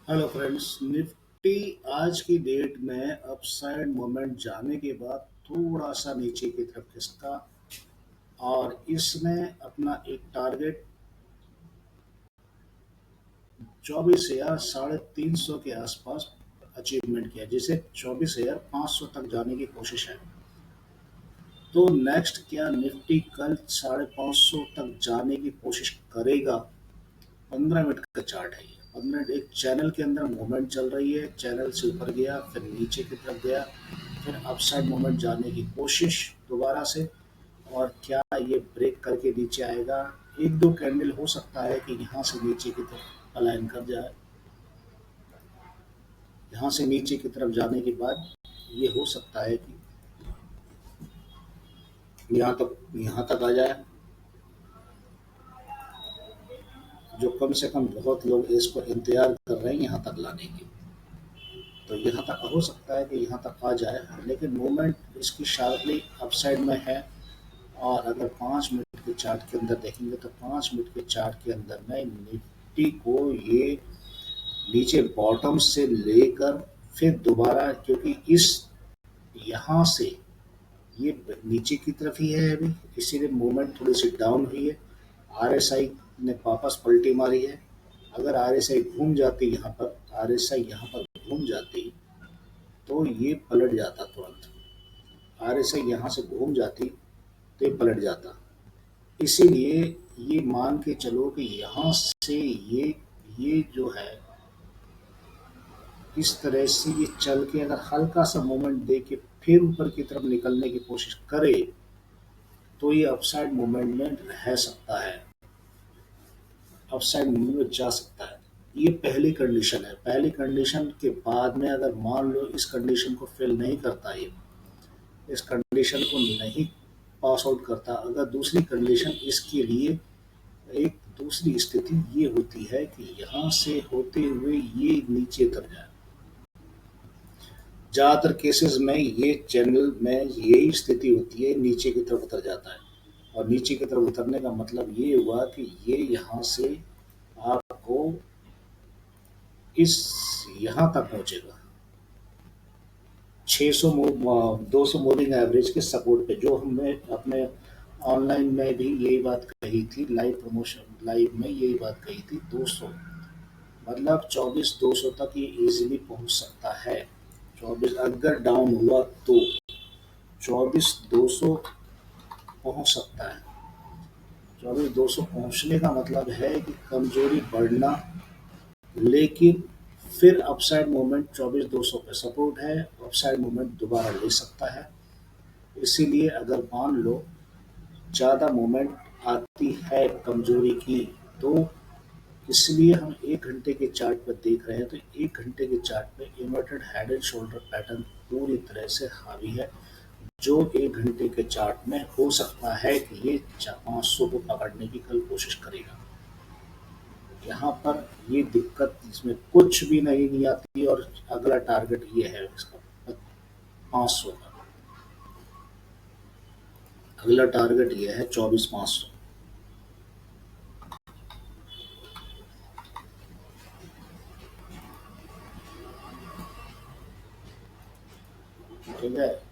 Hello friends. Nifty आज की date में अपसाइड मोमेंट जाने के बाद थोड़ा सा नीचे की तरफ खिसका और इसने अपना एक टारगेट 24,000 350 के आसपास अचीवमेंट किया, जिसे 24,500 तक जाने की कोशिश है। तो नेक्स्ट क्या निफ्टी कल 550 तक जाने की कोशिश करेगा? 15 मिनट का चार्ट है ये। 15 मिनट एक चैनल के अंदर मूवमेंट चल रही है, चैनल से ऊपर गया, फिर नीचे की तरफ गया, फिर अपसाइड मूवमेंट जाने की कोशिश दोबारा से। और क्या ये ब्रेक करके नीचे आएगा? एक दो कैंडल हो सकता है कि यहाँ से नीचे की तरफ अलाइन कर जाए। यहाँ से नीचे की तरफ जाने के बाद ये हो सकता है कि यहाँ तक आ जाए, जो कम से कम बहुत लोग इसको इंतजार कर रहे हैं यहाँ तक लाने की। तो यहाँ तक हो सकता है कि यहाँ तक आ जाए, लेकिन मूवमेंट इसकी शार्पली अपसाइड में है। और अगर 5 मिनट के चार्ट के अंदर देखेंगे तो 5 मिनट के चार्ट के अंदर में निफ्टी को ये नीचे बॉटम से लेकर फिर दोबारा, क्योंकि इस यहाँ से ये नीचे की तरफ ही है अभी, इसीलिए मूवमेंट थोड़ी सी डाउन हुई है। आरएसआई ने वापस पलटी मारी है। अगर आरएसआई घूम जाती यहाँ पर, आरएसआई यहाँ पर घूम जाती तो ये पलट जाता तुरंत। आरएसआई यहाँ से घूम जाती तो ये पलट जाता। इसीलिए ये मान के चलो कि यहाँ से ये जो है, इस तरह से ये चल के अगर हल्का सा मोमेंट दे के फिर ऊपर की तरफ निकलने की कोशिश करे तो ये अपसाइड मूवमेंट में रह सकता है, अपसाइड मूवमेंट में जा सकता है। ये पहली कंडीशन है। पहली कंडीशन के बाद में अगर मान लो इस कंडीशन को फिल नहीं करता, ये इस कंडीशन को नहीं पास आउट करता, अगर दूसरी कंडीशन इसके लिए एक दूसरी स्थिति ये होती है कि यहाँ से होते हुए ये नीचे उतर जाए। ज़्यादातर केसेस में ये चैनल में यही स्थिति होती है, नीचे की तरफ उतर जाता है। और नीचे की तरफ उतरने का मतलब ये हुआ कि ये यहाँ से आपको इस यहाँ तक पहुँचेगा, 600 200 मूविंग एवरेज के सपोर्ट पे, जो हमने अपने ऑनलाइन में भी यही बात कही थी, लाइव प्रमोशन लाइव में यही बात कही थी। 200 मतलब 24,200 तक ये इजीली पहुंच सकता है। 24 अगर डाउन हुआ तो 24,200 पहुंच सकता है। 24,200 पहुंचने का मतलब है कि कमजोरी बढ़ना, लेकिन फिर अपसाइड मूवमेंट 24,200 पे सपोर्ट है, अपसाइड मूवमेंट दोबारा ले सकता है। इसीलिए अगर मान लो ज़्यादा मूवमेंट आती है कमजोरी की, तो इसलिए हम 1 घंटे के चार्ट पर देख रहे हैं। तो 1 घंटे के चार्ट पे inverted head and shoulder pattern पूरी तरह से हावी है, जो 1 घंटे के चार्ट में हो सकता है कि ये 500 को पकड़ने की कल कोशिश करेगा। यहाँ पर ये दिक्कत इसमें कुछ भी नहीं आती, और अगला टारगेट ये है इसका 500 का। अगला टारगेट ये है 24,500। ठीक है।